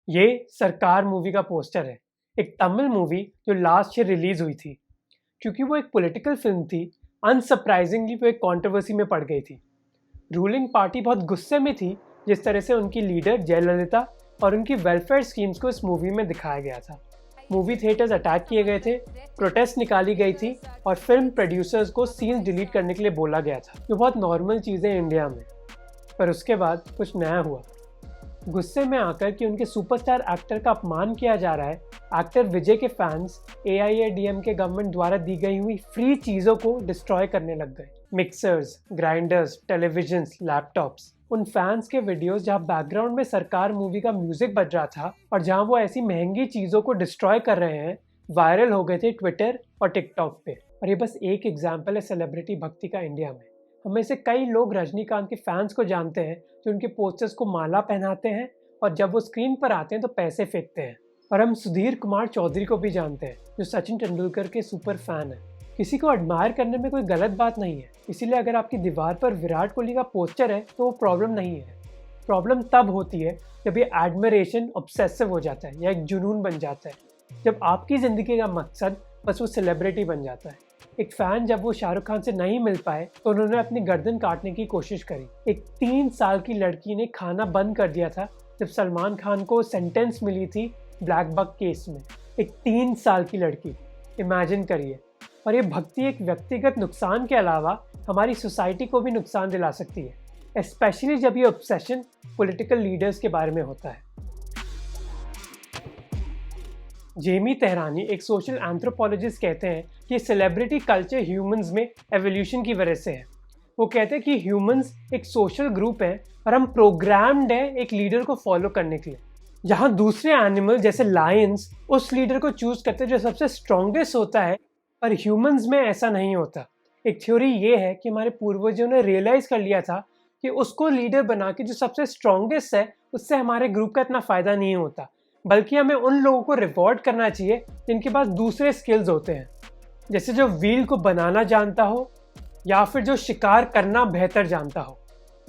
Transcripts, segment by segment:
ये सरकार मूवी का पोस्टर है, एक तमिल मूवी जो लास्ट ईयर रिलीज हुई थी। क्योंकि वो एक पॉलिटिकल फिल्म थी, अनसरप्राइजिंगली वो एक कंट्रोवर्सी में पड़ गई थी। रूलिंग पार्टी बहुत गुस्से में थी जिस तरह से उनकी लीडर जयललिता और उनकी वेलफेयर स्कीम्स को इस मूवी में दिखाया गया था। मूवी थिएटर्स अटैक किए गए थे, प्रोटेस्ट निकाली गई थी और फिल्म प्रोड्यूसर्स को सीन्स डिलीट करने के लिए बोला गया था, जो बहुत नॉर्मल चीज़ें इंडिया में। पर उसके बाद कुछ नया हुआ। गुस्से में आकर कि उनके सुपरस्टार एक्टर का अपमान किया जा रहा है, एक्टर विजय के फैंस AIADMK गवर्नमेंट द्वारा दी गई हुई फ्री चीज़ों को डिस्ट्रॉय करने लग गए। Mixers, grinders, televisions, laptops. उन फैंस के वीडियोस जहां बैकग्राउंड में सरकार मूवी का म्यूजिक बज रहा था और जहां वो ऐसी महंगी चीज़ों को डिस्ट्रॉय कर रहे हैं, वायरल हो गए थे ट्विटर और टिकटॉक पे। और ये बस एक एग्जाम्पल है सेलिब्रिटी भक्ति का इंडिया में। हमें से कई लोग रजनीकांत के फैंस को जानते हैं जो उनके पोस्टर्स को माला पहनाते हैं और जब वो स्क्रीन पर आते हैं तो पैसे फेंकते हैं। और हम सुधीर कुमार चौधरी को भी जानते हैं जो सचिन तेंदुलकर के सुपर फैन हैं। किसी को एडमायर करने में कोई गलत बात नहीं है, इसीलिए अगर आपकी दीवार पर विराट कोहली का पोस्टर है तो वो प्रॉब्लम नहीं है। प्रॉब्लम तब होती है जब ये एडमिरेशन ऑब्सेसिव हो जाता है या एक जुनून बन जाता है, जब आपकी ज़िंदगी का मकसद बस वो सेलिब्रिटी बन जाता है। एक फ़ैन जब वो शाहरुख खान से नहीं मिल पाए तो उन्होंने अपनी गर्दन काटने की कोशिश करी। एक 3 साल की लड़की ने खाना बंद कर दिया था जब सलमान खान को सेंटेंस मिली थी ब्लैक बक केस में। एक 3 साल की लड़की, इमेजिन करिए। और ये भक्ति एक व्यक्तिगत नुकसान के अलावा हमारी सोसाइटी को भी नुकसान दिला सकती है, स्पेशली जब ये ऑब्सेशन पॉलिटिकल लीडर्स के बारे में होता है। जेमी तेहरानी, एक सोशल एंथ्रोपोलॉजिस्ट, कहते हैं कि सेलिब्रिटी कल्चर ह्यूमंस में एवोल्यूशन की वजह से है। वो कहते हैं कि ह्यूमंस एक सोशल ग्रुप है और हम प्रोग्राम्ड हैं एक लीडर को फॉलो करने के लिए। जहाँ दूसरे एनिमल जैसे लायंस उस लीडर को चूज करते हैं जो सबसे स्ट्रॉन्गेस्ट होता है, पर ह्यूमंस में ऐसा नहीं होता। एक थ्योरी ये है कि हमारे पूर्वजों ने रियलाइज कर लिया था कि उसको लीडर बना के जो सबसे स्ट्रॉन्गेस्ट है उससे हमारे ग्रुप का इतना फ़ायदा नहीं होता, बल्कि हमें उन लोगों को रिवॉर्ड करना चाहिए जिनके पास दूसरे स्किल्स होते हैं, जैसे जो व्हील को बनाना जानता हो या फिर जो शिकार करना बेहतर जानता हो।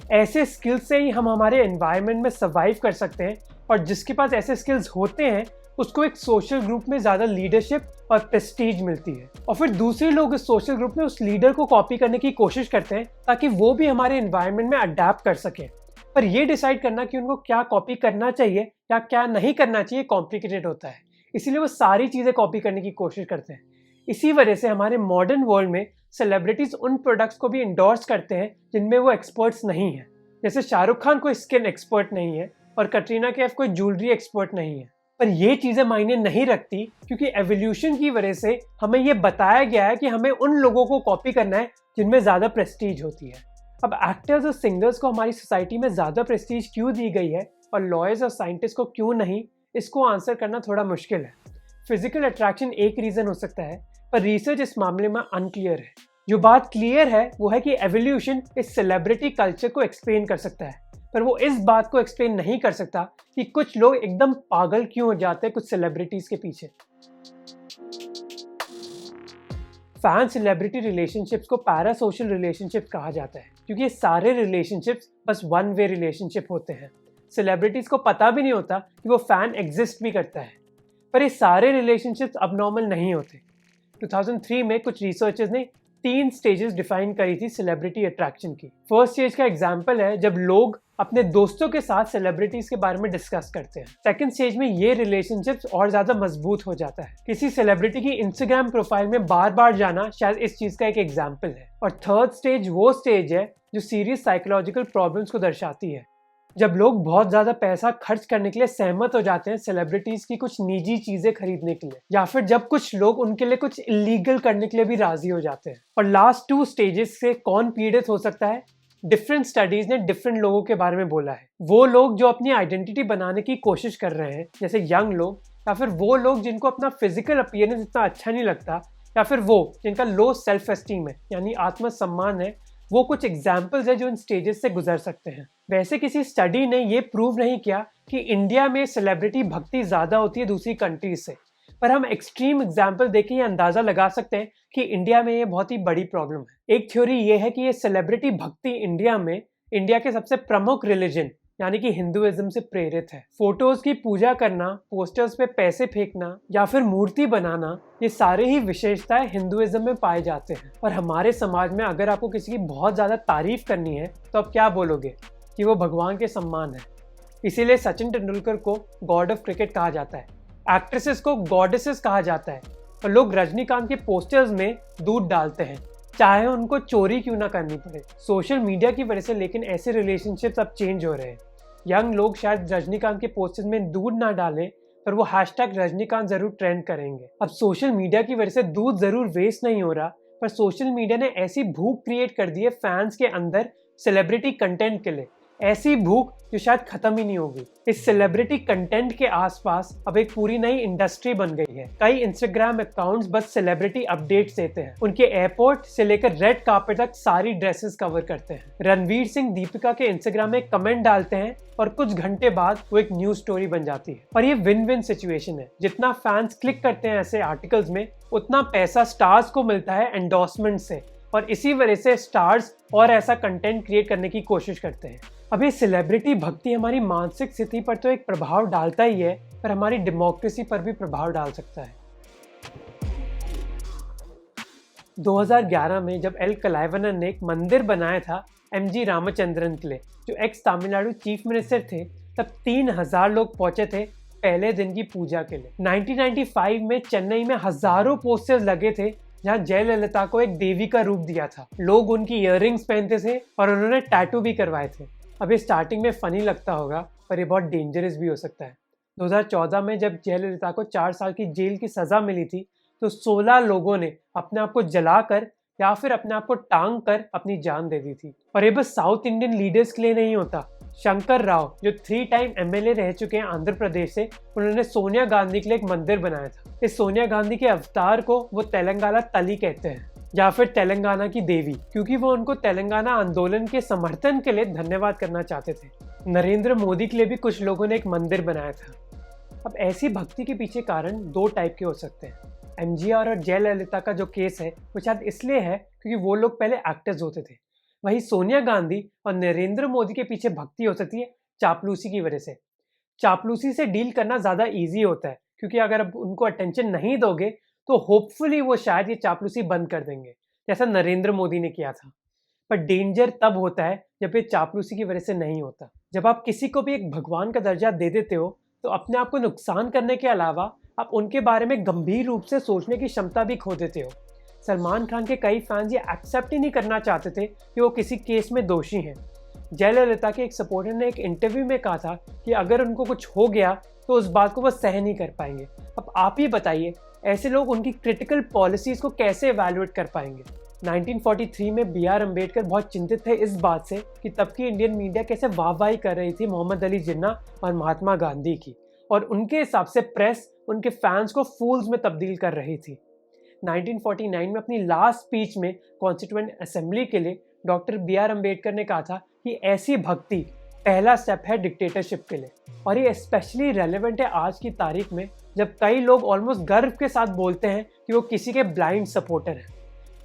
ऐसे स्किल्स से ही हम हमारे एनवायरनमेंट में सर्वाइव कर सकते हैं और जिसके पास ऐसे स्किल्स होते हैं उसको एक सोशल ग्रुप में ज़्यादा लीडरशिप और प्रेस्टीज मिलती है। और फिर दूसरे लोग इस सोशल ग्रुप में उस लीडर को कॉपी करने की कोशिश करते हैं ताकि वो भी हमारे एनवायरनमेंट में अडेप्ट कर सकें। पर ये डिसाइड करना कि उनको क्या कॉपी करना चाहिए या क्या नहीं करना चाहिए कॉम्प्लिकेटेड होता है, इसीलिए वो सारी चीज़ें कॉपी करने की कोशिश करते हैं। इसी वजह से हमारे मॉडर्न वर्ल्ड में सेलिब्रिटीज उन प्रोडक्ट्स को भी इंडोर्स करते हैं जिनमें वो एक्सपर्ट्स नहीं हैं। जैसे शाहरुख खान कोई स्किन एक्सपर्ट नहीं है और कटरीना कैफ कोई ज्वेलरी एक्सपर्ट नहीं है। पर ये चीज़ें मायने नहीं रखती क्योंकि एवोल्यूशन की वजह से हमें ये बताया गया है कि हमें उन लोगों को कॉपी करना है जिनमें ज़्यादा प्रेस्टीज होती है। अब एक्टर्स और सिंगर्स को हमारी सोसाइटी में ज़्यादा प्रेस्टीज क्यों दी गई है और लॉयर्स और साइंटिस्ट को क्यों नहीं, इसको आंसर करना थोड़ा मुश्किल है। फिजिकल अट्रैक्शन एक रीज़न हो सकता है, पर रिसर्च इस मामले में अनक्लियर है। जो बात क्लियर है वो है कि एवोल्यूशन इस सेलिब्रिटी कल्चर को एक्सप्लेन कर सकता है, पर वो इस बात को एक्सप्लेन नहीं कर सकता कि कुछ लोग एकदम पागल क्यों हो जाते हैं कुछ सेलिब्रिटीज़ के पीछे। फैन सेलिब्रिटी रिलेशनशिप्स को पैरा सोशल रिलेशनशिप्स कहा जाता है क्योंकि ये सारे रिलेशनशिप्स बस वन वे रिलेशनशिप होते हैं। सेलिब्रिटीज़ को पता भी नहीं होता कि वो फैन एग्जिस्ट भी करता है। पर ये सारे रिलेशनशिप्स अबनॉर्मल नहीं होते। 2003 में कुछ रिसर्चर्स ने 3 स्टेजेस डिफाइन करी थी सेलिब्रिटी अट्रैक्शन की। फर्स्ट स्टेज का एग्जाम्पल है जब लोग अपने दोस्तों के साथ सेलिब्रिटीज के बारे में डिस्कस करते हैं। सेकंड स्टेज में ये रिलेशनशिप्स और ज्यादा मजबूत हो जाता है। किसी सेलिब्रिटी की इंस्टाग्राम प्रोफाइल में बार बार जाना शायद इस चीज का एक एग्जाम्पल है। और थर्ड स्टेज वो स्टेज है जो सीरियस साइकोलॉजिकल प्रॉब्लम्स को दर्शाती है, जब लोग बहुत ज़्यादा पैसा खर्च करने के लिए सहमत हो जाते हैं सेलिब्रिटीज़ की कुछ निजी चीज़ें खरीदने के लिए, या फिर जब कुछ लोग उनके लिए कुछ इलीगल करने के लिए भी राजी हो जाते हैं। और लास्ट 2 स्टेजेस से कौन पीड़ित हो सकता है, डिफरेंट स्टडीज़ ने डिफरेंट लोगों के बारे में बोला है। वो लोग जो अपनी आइडेंटिटी बनाने की कोशिश कर रहे हैं, जैसे यंग लोग, या फिर वो लोग जिनको अपना फिजिकल अपीयरेंस इतना अच्छा नहीं लगता, या फिर वो जिनका लो सेल्फ एस्टीम है यानी आत्मसम्मान है, वो कुछ एग्जाम्पल्स है जो इन स्टेजेस से गुजर सकते हैं। वैसे किसी स्टडी ने ये प्रूव नहीं किया कि इंडिया में सेलिब्रिटी भक्ति ज़्यादा होती है दूसरी कंट्रीज से, पर हम एक्सट्रीम एग्जाम्पल देख के ये अंदाज़ा लगा सकते हैं कि इंडिया में ये बहुत ही बड़ी प्रॉब्लम है। एक थ्योरी ये है कि ये सेलिब्रिटी भक्ति इंडिया के सबसे प्रमुख रिलीजन यानी कि हिंदुइज्म से प्रेरित है। फोटोज की पूजा करना, पोस्टर्स पे पैसे फेंकना या फिर मूर्ति बनाना, ये सारे ही विशेषताएं हिंदुइज्म में पाए जाते हैं। और हमारे समाज में अगर आपको किसी की बहुत ज़्यादा तारीफ करनी है तो आप क्या बोलोगे कि वो भगवान के सम्मान है। इसीलिए सचिन तेंदुलकर को गॉड ऑफ क्रिकेट कहा जाता है, एक्ट्रेसेस को गॉडेसेस कहा जाता है, और लोग रजनीकांत के पोस्टर्स में दूध डालते हैं, चाहे उनको चोरी क्यों ना करनी पड़े। सोशल मीडिया की वजह से लेकिन ऐसे रिलेशनशिप्स अब चेंज हो रहे हैं। यंग लोग शायद रजनीकांत के पोस्टर्स में दूध ना डालें, पर वो हैशटैग रजनीकांत जरूर ट्रेंड करेंगे। अब सोशल मीडिया की वजह से दूध जरूर वेस्ट नहीं हो रहा, पर सोशल मीडिया ने ऐसी भूख क्रिएट कर दी है फैंस के अंदर सेलिब्रिटी कंटेंट के लिए, ऐसी भूख जो शायद खत्म ही नहीं होगी। इस सेलिब्रिटी कंटेंट के आसपास अब एक पूरी नई इंडस्ट्री बन गई है। कई इंस्टाग्राम अकाउंट्स बस सेलिब्रिटी अपडेट्स देते हैं, उनके एयरपोर्ट से लेकर रेड कार्पेट तक सारी ड्रेसेस कवर करते हैं। रणवीर सिंह दीपिका के इंस्टाग्राम में कमेंट डालते हैं और कुछ घंटे बाद वो एक न्यूज स्टोरी बन जाती है। और ये विन विन सिचुएशन है। जितना फैंस क्लिक करते हैं ऐसे आर्टिकल्स में, उतना पैसा स्टार्स को मिलता है एंडोर्समेंट से, और इसी वजह से स्टार्स और ऐसा कंटेंट क्रिएट करने की कोशिश करते हैं। अब ये सेलिब्रिटी भक्ति हमारी मानसिक स्थिति पर तो एक प्रभाव डालता ही है, पर हमारी डेमोक्रेसी पर भी प्रभाव डाल सकता है। 2011 में जब एल कलाइवनन ने एक मंदिर बनाया था एमजी रामचंद्रन के लिए, जो एक्स तमिलनाडु चीफ मिनिस्टर थे, तब 3000 लोग पहुंचे थे पहले दिन की पूजा के लिए। 1995 में चेन्नई में हजारों पोस्टर्स लगे थे जहां जयललिता को एक देवी का रूप दिया था। लोग उनकी इयररिंग्स पहनते थे और उन्होंने टैटू भी करवाए थे। अब ये स्टार्टिंग में फनी लगता होगा, पर ये बहुत डेंजरस भी हो सकता है। 2014 में जब जयललिता को 4 साल की जेल की सजा मिली थी, तो 16 लोगों ने अपने आप को जलाकर या फिर अपने आप को टांग कर अपनी जान दे दी थी। और ये बस साउथ इंडियन लीडर्स के लिए नहीं होता। शंकर राव, जो 3 टाइम एमएलए रह चुके हैं आंध्र प्रदेश से, उन्होंने सोनिया गांधी के लिए एक मंदिर बनाया था। इस सोनिया गांधी के अवतार को वो तेलंगाना तली कहते हैं, या फिर तेलंगाना की देवी, क्योंकि वो उनको तेलंगाना आंदोलन के समर्थन के लिए धन्यवाद करना चाहते थे। नरेंद्र मोदी के लिए भी कुछ लोगों ने एक मंदिर बनाया था। अब ऐसी भक्ति के पीछे कारण 2 टाइप के हो सकते हैं। एमजीआर और जयललिता का जो केस है वो शायद इसलिए है क्योंकि वो लोग पहले एक्टर्स होते थे। वहीं सोनिया गांधी और नरेंद्र मोदी के पीछे भक्ति हो सकती है चापलूसी की वजह से। चापलूसी से डील करना ज़्यादा ईजी होता है, क्योंकि अगर अब उनको अटेंशन नहीं दोगे तो होपफुली वो शायद ये चापलूसी बंद कर देंगे, जैसा नरेंद्र मोदी ने किया था। पर डेंजर तब होता है जब ये चापलूसी की वजह से नहीं होता। जब आप किसी को भी एक भगवान का दर्जा दे देते हो, तो अपने आप को नुकसान करने के अलावा आप उनके बारे में गंभीर रूप से सोचने की क्षमता भी खो देते हो। सलमान खान के कई फैंस ये एक्सेप्ट ही नहीं करना चाहते थे कि वो किसी केस में दोषी हैं। जयललिता के एक सपोर्टर ने एक इंटरव्यू में कहा था कि अगर उनको कुछ हो गया तो उस बात को वो सह नहीं कर पाएंगे। अब आप ही बताइए, ऐसे लोग उनकी क्रिटिकल पॉलिसीज़ को कैसे एवेल्युएट कर पाएंगे। 1943 में B.R. अम्बेडकर बहुत चिंतित थे इस बात से कि तब की इंडियन मीडिया कैसे वाहवाही कर रही थी मोहम्मद अली जिन्ना और महात्मा गांधी की, और उनके हिसाब से प्रेस उनके फैंस को फूल्स में तब्दील कर रही थी। 1949 में अपनी लास्ट स्पीच में कॉन्स्टिट्यूएंट असेंबली के लिए डॉक्टर B.R. अम्बेडकर ने कहा था कि ऐसी भक्ति पहला स्टेप है डिक्टेटरशिप के लिए। और ये स्पेशली रेलेवेंट है आज की तारीख में, जब कई लोग ऑलमोस्ट गर्व के साथ बोलते हैं कि वो किसी के ब्लाइंड सपोर्टर हैं।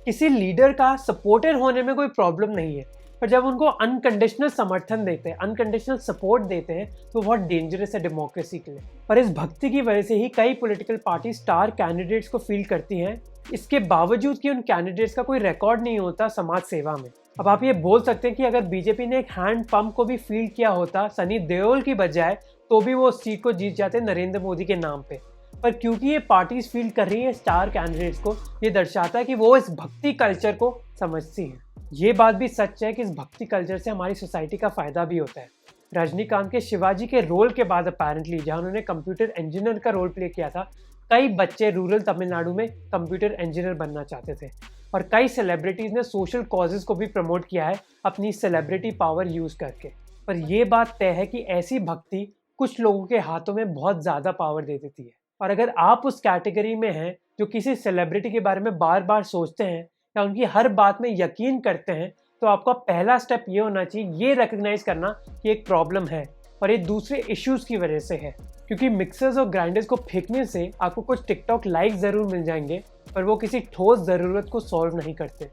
किसी लीडर का सपोर्टर होने में कोई प्रॉब्लम नहीं है, पर जब उनको अनकंडीशनल समर्थन देते हैं, अनकंडीशनल सपोर्ट देते हैं, तो बहुत डेंजरस है डेमोक्रेसी के लिए। और इस भक्ति की वजह से ही कई पॉलिटिकल पार्टी स्टार कैंडिडेट्स को फील्ड करती हैं, इसके बावजूद कि उन कैंडिडेट्स का कोई रिकॉर्ड नहीं होता समाज सेवा में। अब आप ये बोल सकते हैं कि अगर बीजेपी ने एक हैंड पंप को भी फील्ड किया होता सनी देओल की बजाय, तो भी वो उस सीट को जीत जाते नरेंद्र मोदी के नाम पे। पर क्योंकि ये पार्टीज फील्ड कर रही है स्टार कैंडिडेट्स को, ये दर्शाता है कि वो इस भक्ति कल्चर को समझती हैं। ये बात भी सच है कि इस भक्ति कल्चर से हमारी सोसाइटी का फायदा भी होता है। रजनीकांत के शिवाजी के रोल के बाद अपेरेंटली, जहाँ उन्होंने कंप्यूटर इंजीनियर का रोल प्ले किया था, कई बच्चे रूरल तमिलनाडु में कंप्यूटर इंजीनियर बनना चाहते थे। और कई सेलिब्रिटीज़ ने सोशल कॉजेज़ को भी प्रमोट किया है अपनी सेलिब्रिटी पावर यूज़ करके। पर यह बात तय है कि ऐसी भक्ति कुछ लोगों के हाथों में बहुत ज़्यादा पावर दे देती है। और अगर आप उस कैटेगरी में हैं जो किसी सेलिब्रिटी के बारे में बार बार सोचते हैं या उनकी हर बात में यकीन करते हैं, तो आपका पहला स्टेप ये होना चाहिए, ये रिकग्नाइज करना कि एक प्रॉब्लम है और ये दूसरे इश्यूज़ की वजह से है। क्योंकि मिक्सर्स और ग्राइंडर्स को फेंकने से आपको कुछ टिकटॉक लाइक ज़रूर मिल जाएंगे, पर वो किसी ठोस ज़रूरत को सॉल्व नहीं करते।